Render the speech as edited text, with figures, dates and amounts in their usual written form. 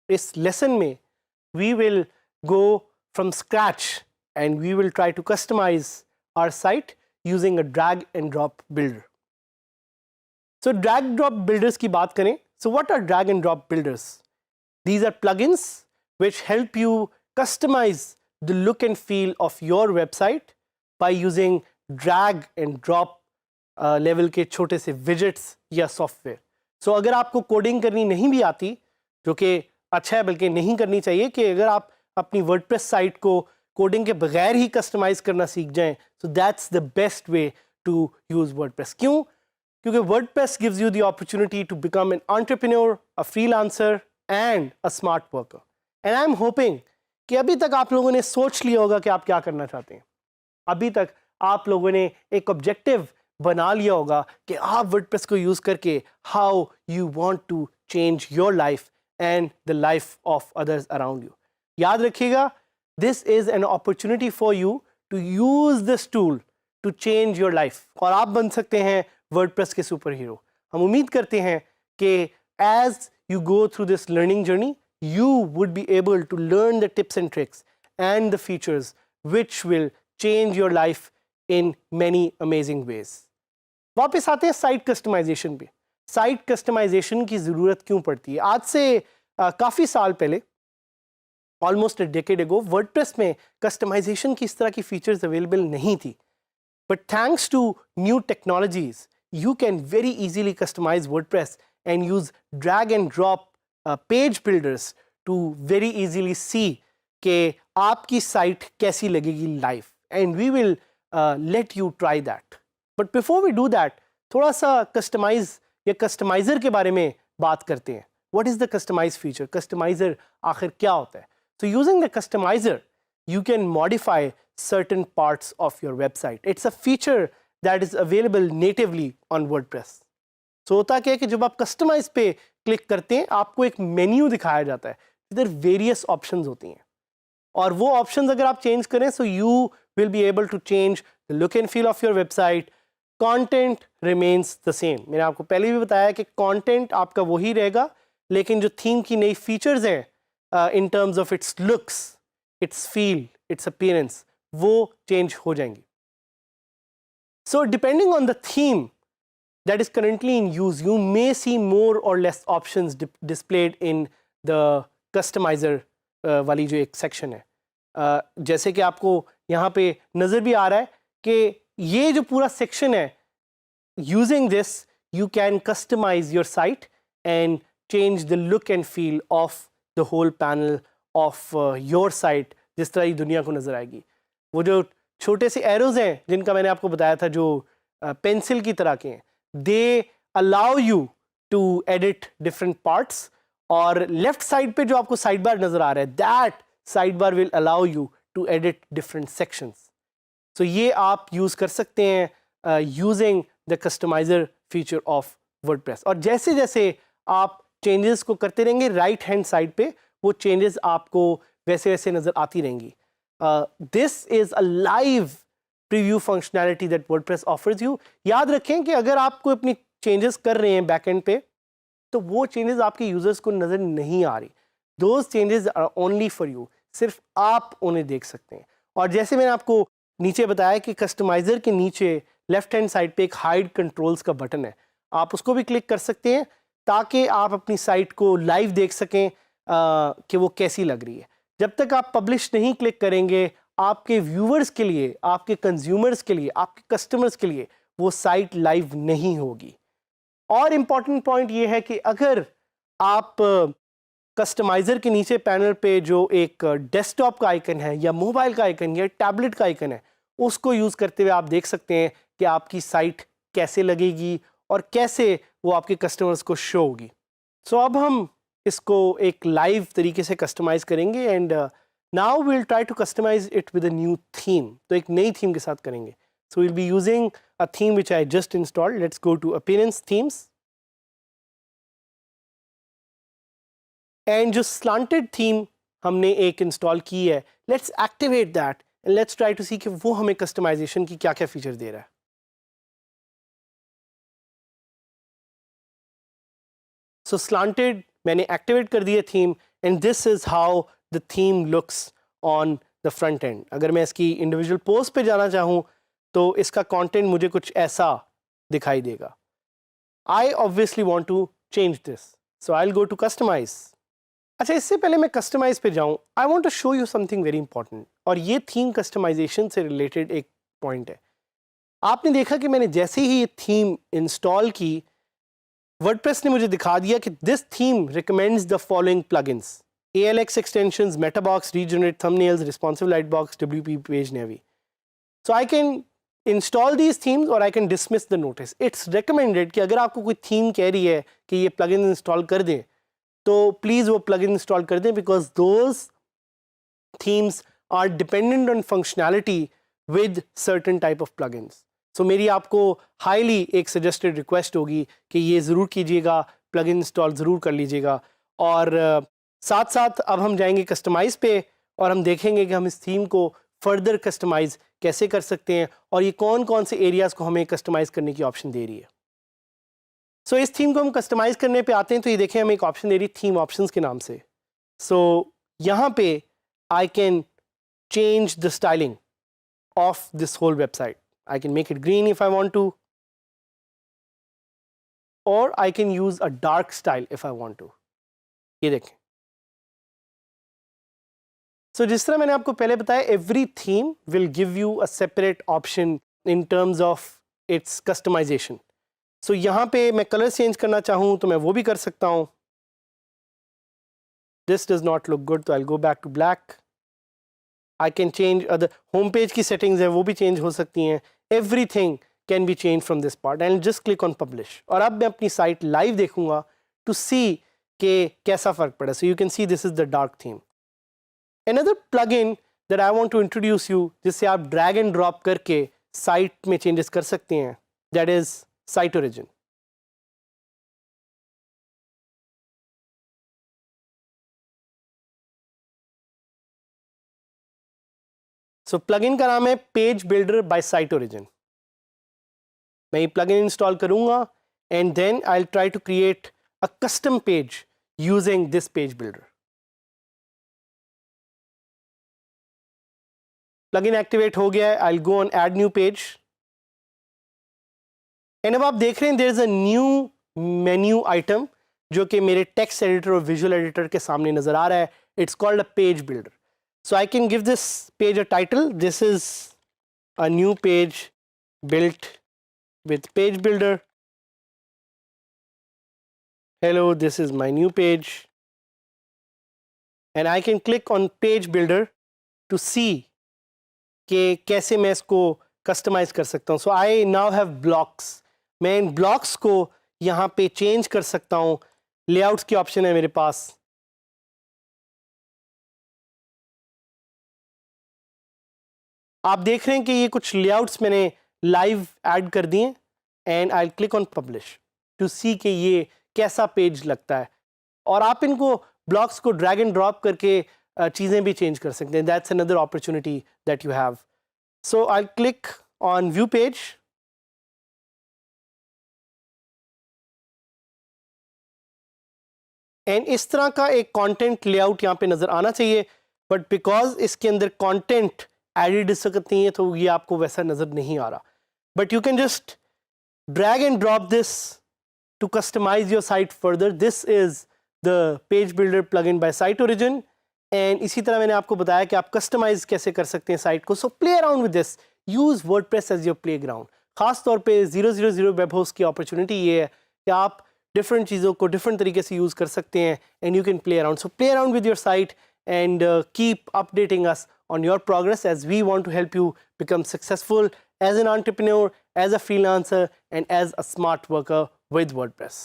इस लेसन में we will go from scratch and we will try to customize our site using a drag and drop builder. So drag drop builders की बात करें, so what are drag and drop builders? These are plugins which help you customize the look and feel of your website by using drag and drop level के छोटे से widgets या software. So अगर आपको coding करनी नहीं भी आती, जो कि अच्छा है बल्कि नहीं करनी चाहिए, कि अगर आप अपनी वर्डप्रेस साइट को कोडिंग के बगैर ही कस्टमाइज करना सीख जाएं, so that's the best way to use WordPress. क्यों? क्योंकि WordPress gives you the opportunity to become an entrepreneur, a freelancer and a smart worker. And I'm hoping कि अभी तक आप लोगों ने सोच लिया होगा कि आप क्या करना चाहते हैं. अभी तक आप लोगों ने एक ऑब्जेक्टिव बना लिया होगा कि आप WordPress को यूज करके how you want to change your life and the life of others around you. याद रखिएगा, this is an opportunity for you to use this tool to change your life. और आप बन सकते हैं WordPress के सुपर हीरो. हम उम्मीद करते हैं कि as you go through this learning journey, you would be able to learn the tips and tricks and the features which will change your life in many amazing ways. वापस आते हैं site customization पे. Site customization की ज़रूरत क्यों पड़ती है? आज से काफ़ी साल पहले, almost a decade ago, WordPress में कस्टमाइजेशन की इस तरह की फीचर्स अवेलेबल नहीं थी. But thanks to new technologies you can very easily customize WordPress and use drag and drop page builders to very easily see कि आपकी साइट कैसी लगेगी live, and we will let you try that. But before we do that, थोड़ा सा customize या customizer के बारे में बात करते हैं. What is the customize feature? Customizer आखिर क्या होता है? So using the customizer, you can modify certain parts of your website. It's a feature that is available natively on WordPress. So होता क्या है कि जब आप कस्टमाइज पे क्लिक करते हैं, आपको एक मेन्यू दिखाया जाता है जिधर वेरियस ऑप्शंस होती हैं, और वो ऑप्शंस अगर आप चेंज करें, so you will be able to change the look and feel of your website. Content remains the same. मैंने आपको पहले भी बताया कि कंटेंट आपका वही रहेगा, लेकिन जो थीम की नई फीचर्स हैं in terms of its looks, its feel, its appearance, वो चेंज हो जाएंगी. So depending on the theme that is currently in use, you may see more or less options displayed in the customizer वाली जो एक section है. जैसे कि आपको यहाँ पे नज़र भी आ रहा है कि ये जो पूरा सेक्शन है, using this you can customize your site and change the look and feel of the whole panel of your site जिस तरह ये दुनिया को नज़र आएगी. वो जो छोटे से एरोज हैं जिनका मैंने आपको बताया था, जो पेंसिल की तरह के हैं, they allow you to edit different parts. और लेफ्ट साइड पे जो आपको साइड बार नजर आ रहा है, that side bar will allow you to edit different sections. So ये आप यूज कर सकते हैं using the customizer feature of WordPress. और जैसे जैसे आप चेंजेस को करते रहेंगे, राइट हैंड साइड पे वो चेंजेस आपको वैसे वैसे नजर आती रहेंगी. This is a live preview functionality that WordPress offers you. याद रखें कि अगर आप कोई अपनी चेंजेस कर रहे हैं बैकएंड पे, तो वो चेंजेस आपके यूजर्स को नजर नहीं आ रही. Those changes are only for you. सिर्फ आप उन्हें देख सकते हैं. और जैसे मैंने आपको नीचे बताया कि कस्टमाइजर के नीचे लेफ्ट हैंड साइड पे एक हाइड कंट्रोल्स का बटन है, आप उसको भी क्लिक कर सकते हैं ताकि आप अपनी साइट को लाइव देख सकें कि वो कैसी लग रही है. जब तक आप पब्लिश नहीं क्लिक करेंगे, आपके व्यूवर्स के लिए, आपके कंज्यूमर्स के लिए, आपके कस्टमर्स के लिए वो साइट लाइव नहीं होगी. और इम्पॉर्टेंट पॉइंट ये है कि अगर आप कस्टमाइज़र के नीचे पैनल पे जो एक डेस्कटॉप का आइकन है या मोबाइल का आइकन या टैबलेट का आइकन है, उसको यूज़ करते हुए आप देख सकते हैं कि आपकी साइट कैसे लगेगी और कैसे वो आपके कस्टमर्स को शो होगी. सो अब हम इसको एक लाइव तरीके से कस्टमाइज़ करेंगे, and now will try to customise it with a new theme. तो एक नई थीम के साथ करेंगे. So will be using a theme which I just installed. Let's go to appearance themes, and जो स्लांटेड थीम हमने एक इंस्टॉल की है, let's activate that and let's try to see कि वो हमें कस्टमाइजेशन की क्या क्या फीचर दे रहा है. सो स्लांटेड मैंने एक्टिवेट कर दिया theme, and this is how the theme looks on the front end. अगर मैं इसकी individual post पे जाना चाहूँ तो इसका content मुझे कुछ ऐसा दिखाई देगा. I obviously want to change this, so I'll go to customize. अच्छा, इससे पहले मैं customize पे जाऊँ, I want to show you something very important. और ये theme customization से related एक point है. आपने देखा कि मैंने जैसे ही ये theme install की, WordPress ने मुझे दिखा दिया कि this theme recommends the following plugins: ALX extensions, Metabox, Regenerate Thumbnails, Responsive Lightbox, WP Page Navy. So I can install these themes or I can dismiss the notice. It's recommended कि अगर आपको कोई theme कह रही है कि ये plugin install कर दें, तो please वो plugin install कर दें, because those themes are dependent on functionality with certain type of plugins. So मेरी आपको highly एक suggested request होगी कि ये ज़रूर कीजिएगा, plugin install ज़रूर कर लीजिएगा. और साथ साथ अब हम जाएंगे कस्टमाइज पे और हम देखेंगे कि हम इस थीम को फर्दर कस्टमाइज कैसे कर सकते हैं और ये कौन कौन से एरियाज़ को हमें कस्टमाइज करने की ऑप्शन दे रही है. सो इस थीम को हम कस्टमाइज करने पे आते हैं तो ये देखें हमें एक ऑप्शन दे रही है थीम ऑप्शंस के नाम से. सो यहाँ पे I can change the styling of this whole website. I can make it green if I want to, और I can use a dark style if I want to. ये देखें. So जिस तरह मैंने आपको पहले बताया, every theme will give you a separate option in terms of its customization. So यहाँ पे मैं कलर चेंज करना चाहूँ तो मैं वो भी कर सकता हूँ. This does not look good, तो I'll go back to black. I can change other home page की settings है वो भी change हो सकती हैं. Everything can be changed from this part and just click on publish. और अब मैं अपनी site live देखूँगा to see कि कैसा फ़र्क पड़ा. So you can see this is the dark theme. Another plugin that I want to introduce you, जिससे आप drag and drop करके site में changes कर सकते हैं, that is Site Origin. So plugin का नाम है Page Builder by Site Origin. मैं ये plugin install करूँगा and then I'll try to create a custom page using this page builder. Plugin activate हो गया है. I'll go on add new page. And अब आप देख रहे हैं there is a new menu item जो कि मेरे टेक्स्ट एडिटर और विजुअल एडिटर के सामने नजर आ रहा है. It's called a page builder. So I can give this page a title. This is a new page built with page builder. Hello, this is my new page. And I can click on page builder to see कि कैसे मैं इसको customise कर सकता हूँ. सो I now have blocks. मैं इन blocks को यहाँ पे चेंज कर सकता हूँ. लेआउट्स की ऑप्शन है मेरे पास. आप देख रहे हैं कि ये कुछ लेआउट्स मैंने लाइव ऐड कर दिए and I click on publish to see कि ये कैसा पेज लगता है. और आप इनको ब्लॉक्स को ड्रैग एंड ड्रॉप करके चीज़ें भी चेंज कर सकते हैं. That's another opportunity that you have. So I click on view page. And इस तरह का एक कंटेंट लेआउट यहाँ पे नज़र आना चाहिए, बट बिकॉज इसके अंदर कंटेंट एडिड सकत नहीं है तो ये आपको वैसा नज़र नहीं आ रहा. But you can just drag and drop this to customise your site further. This is the page builder plugin by site origin. And इसी तरह मैंने आपको बताया कि आप कस्टमाइज कैसे कर सकते हैं साइट को. So play around with this. Use WordPress as your playground. खास तौर पे 000 वेब होस्ट की अपॉर्चुनिटी ये है कि आप डिफरेंट चीज़ों को डिफरेंट तरीके से यूज़ कर सकते हैं and you can play around. So play around with your site and keep updating us on your progress as we want to help you become successful as an entrepreneur, as a freelancer, and as a smart worker with WordPress.